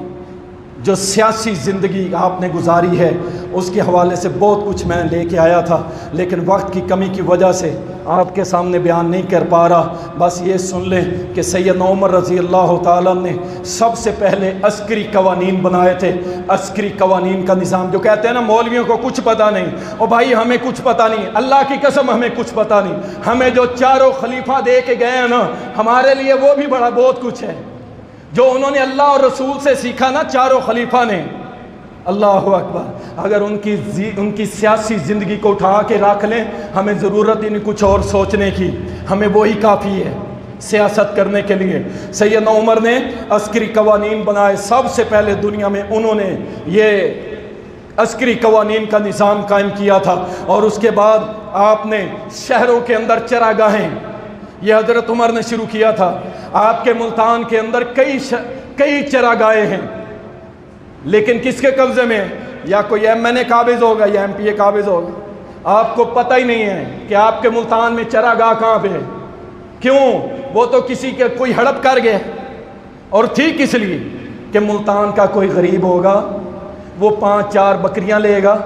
جو سیاسی زندگی آپ نے گزاری ہے اس کے حوالے سے بہت کچھ میں لے کے آیا تھا، لیکن وقت کی کمی کی وجہ سے آپ کے سامنے بیان نہیں کر پا رہا۔ بس یہ سن لیں کہ سیدنا عمر رضی اللہ تعالیٰ نے سب سے پہلے عسکری قوانین بنائے تھے۔ عسکری قوانین کا نظام جو کہتے ہیں نا مولویوں کو کچھ پتہ نہیں، او بھائی ہمیں کچھ پتہ نہیں، اللہ کی قسم ہمیں کچھ پتہ نہیں۔ ہمیں جو چاروں خلیفہ دے کے گئے ہیں نا، ہمارے لیے وہ بھی بڑا بہت کچھ ہے جو انہوں نے اللہ اور رسول سے سیکھا نا، چاروں خلیفہ نے۔ اللہ اکبر۔ اگر ان کی سیاسی زندگی کو اٹھا کے رکھ لیں، ہمیں ضرورت ہی نہیں کچھ اور سوچنے کی، ہمیں وہی کافی ہے سیاست کرنے کے لیے۔ سیدنا عمر نے عسکری قوانین بنائے، سب سے پہلے دنیا میں انہوں نے یہ عسکری قوانین کا نظام قائم کیا تھا۔ اور اس کے بعد آپ نے شہروں کے اندر چراگاہیں، یہ حضرت عمر نے شروع کیا تھا۔ آپ کے ملتان کے اندر کئی چراگاہیں ہیں، لیکن کس کے قبضے میں؟ یا کوئی MNA قابض ہوگا یا MPA قابض ہوگا۔ آپ کو پتہ ہی نہیں ہے کہ آپ کے ملتان میں چراگاہ کہاں پہ ہے۔ کیوں؟ وہ تو کسی کے کوئی ہڑپ کر گئے، اور تھی کس لیے کہ ملتان کا کوئی غریب ہوگا، وہ 5-4 بکریاں لے گا،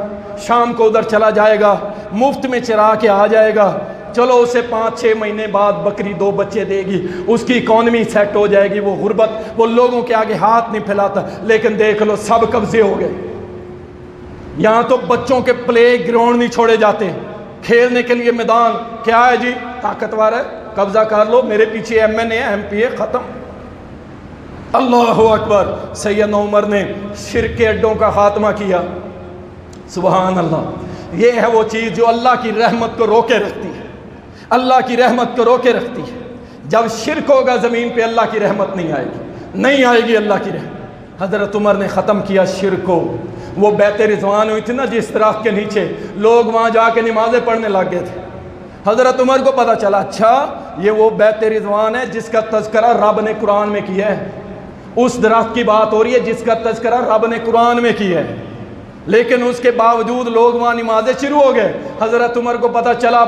شام کو ادھر چلا جائے گا، مفت میں چرا کے آ جائے گا، چلو اسے 5-6 مہینے بعد بکری 2 بچے دے گی، اس کی اکانومی سیٹ ہو جائے گی، وہ غربت، وہ لوگوں کے آگے ہاتھ نہیں پھیلاتا۔ لیکن دیکھ لو سب قبضے ہو گئے۔ یہاں تو بچوں کے پلے گراؤنڈ نہیں چھوڑے جاتے، کھیلنے کے لیے میدان کیا ہے جی؟ طاقتور ہے، قبضہ کر لو، میرے پیچھے MNA MPA، ختم۔ اللہ اکبر۔ سیدنا عمر نے شرک کے اڈوں کا خاتمہ کیا۔ سبحان اللہ۔ یہ ہے وہ چیز جو اللہ کی رحمت کو روکے رکھتی ہے، اللہ کی رحمت کو روکے رکھتی ہے۔ جب شرک ہوگا زمین پہ اللہ کی رحمت نہیں آئے گی، نہیں آئے گی اللہ کی رحمت۔ حضرت عمر نے ختم کیا شرک کو۔ وہ بیت رضوان ہوئی تھی نا جس درخت کے نیچے، لوگ وہاں جا کے نمازیں پڑھنے لگ گئے تھے۔ حضرت عمر کو پتا چلا اچھا یہ وہ بیت رضوان ہے جس کا تذکرہ رب نے قرآن میں کیا ہے، اس درخت کی بات ہو رہی ہے جس کا تذکرہ رب نے قرآن میں کیا ہے، لیکن اس کے باوجود لوگ وہاں نمازیں شروع ہو گئے۔ حضرت عمر کو پتا چلا،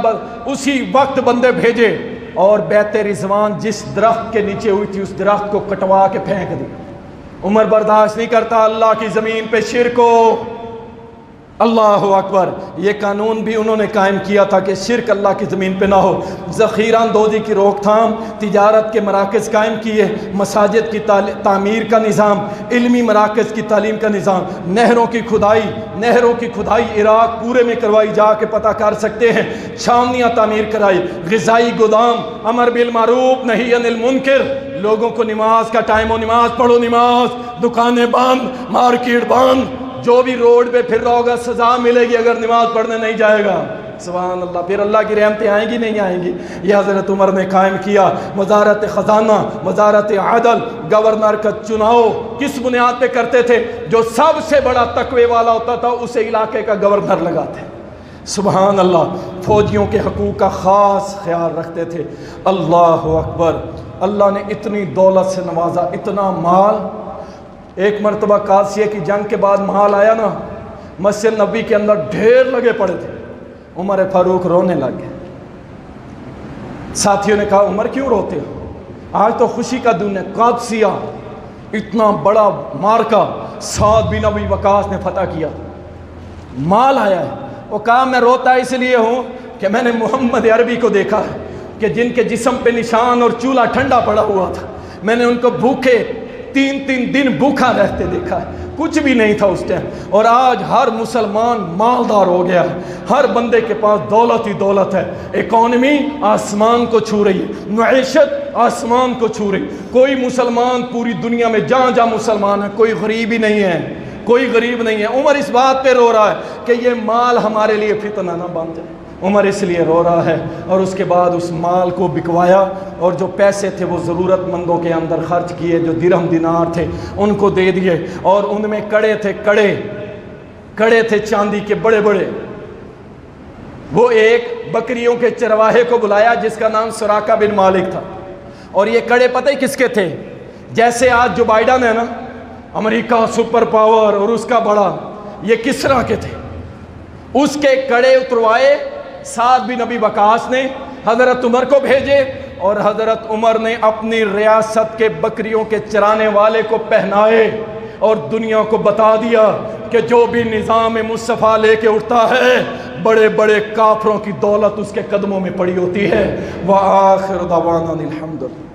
اسی وقت بندے بھیجے اور بیت رضوان جس درخت کے نیچے ہوئی تھی اس درخت کو کٹوا کے پھینک دی۔ عمر برداشت نہیں کرتا اللہ کی زمین پہ شرک ہو۔ اللہ اکبر۔ یہ قانون بھی انہوں نے قائم کیا تھا کہ شرک اللہ کی زمین پہ نہ ہو۔ ذخیرہ اندوزی کی روک تھام، تجارت کے مراکز قائم کیے، مساجد کی تعمیر کا نظام، علمی مراکز کی تعلیم کا نظام، نہروں کی کھدائی عراق پورے میں کروائی، جا کے پتہ کر سکتے ہیں، چھاونیاں تعمیر کرائی، غذائی گودام، امر بالمعروف نہی عن المنکر، لوگوں کو نماز کا ٹائم ہو نماز پڑھو، نماز، دکانیں بند، مارکیٹ بند، جو بھی روڈ پہ پھر رہا ہوگا سزا ملے گی اگر نماز پڑھنے نہیں جائے گا۔ سبحان اللہ۔ پھر اللہ کی رحمتیں آئیں گی نہیں آئیں گی؟ یہ حضرت عمر نے قائم کیا۔ وزارت خزانہ، وزارت عدل، گورنر کا چناؤ کس بنیاد پہ کرتے تھے؟ جو سب سے بڑا تقوی والا ہوتا تھا اسے علاقے کا گورنر لگاتے۔ سبحان اللہ۔ فوجیوں کے حقوق کا خاص خیال رکھتے تھے۔ اللہ اکبر۔ اللہ نے اتنی دولت سے نوازا، اتنا مال۔ ایک مرتبہ قادسیہ کی جنگ کے بعد مال آیا نا، مسجد نبی کے اندر ڈھیر لگے پڑے تھے۔ عمر فاروق رونے لگ گئے۔ ساتھیوں نے کہا عمر کیوں روتے ہو؟ آج تو خوشی کا دن ہے، قادسیہ اتنا بڑا مارکا سعد بن ابی وقاص نے فتح کیا، مال آیا ہے۔ وہ کہا میں روتا اس لیے ہوں کہ میں نے محمد عربی کو دیکھا ہے کہ جن کے جسم پہ نشان اور چولہا ٹھنڈا پڑا ہوا تھا، میں نے ان کو بھوکے 3 دن بھوکا رہتے دیکھا ہے، کچھ بھی نہیں تھا اس ٹائم۔ اور آج ہر مسلمان مالدار ہو گیا ہے، ہر بندے کے پاس دولت ہی دولت ہے، اکانومی آسمان کو چھو رہی ہے، معیشت آسمان کو چھو رہی۔ کوئی مسلمان پوری دنیا میں جہاں جہاں مسلمان ہے کوئی غریب ہی نہیں ہے، کوئی غریب نہیں ہے۔ عمر اس بات پہ رو رہا ہے کہ یہ مال ہمارے لیے فتنہ نہ بن جائے۔ عمر اس لیے رو رہا ہے، اور اس کے بعد اس مال کو بکوایا، اور جو پیسے تھے وہ ضرورت مندوں کے اندر خرچ کیے، جو درہم دینار تھے ان کو دے دیے، اور ان میں کڑے تھے چاندی کے بڑے بڑے۔ وہ ایک بکریوں کے چرواہے کو بلایا جس کا نام سراقہ بن مالک تھا، اور یہ کڑے پتہ ہی کس کے تھے؟ جیسے آج جو بائیڈن ہے نا، امریکہ سپر پاور اور اس کا بڑا، یہ کسریٰ کے تھے۔ اس کے کڑے اتروائے سعد بن ابی وقاص نے، حضرت عمر کو بھیجے، اور حضرت عمر نے اپنی ریاست کے بکریوں کے چرانے والے کو پہنائے، اور دنیا کو بتا دیا کہ جو بھی نظام مصطفیٰ لے کے اٹھتا ہے بڑے بڑے کافروں کی دولت اس کے قدموں میں پڑی ہوتی ہے۔ وآخر دعوانا الحمدللہ۔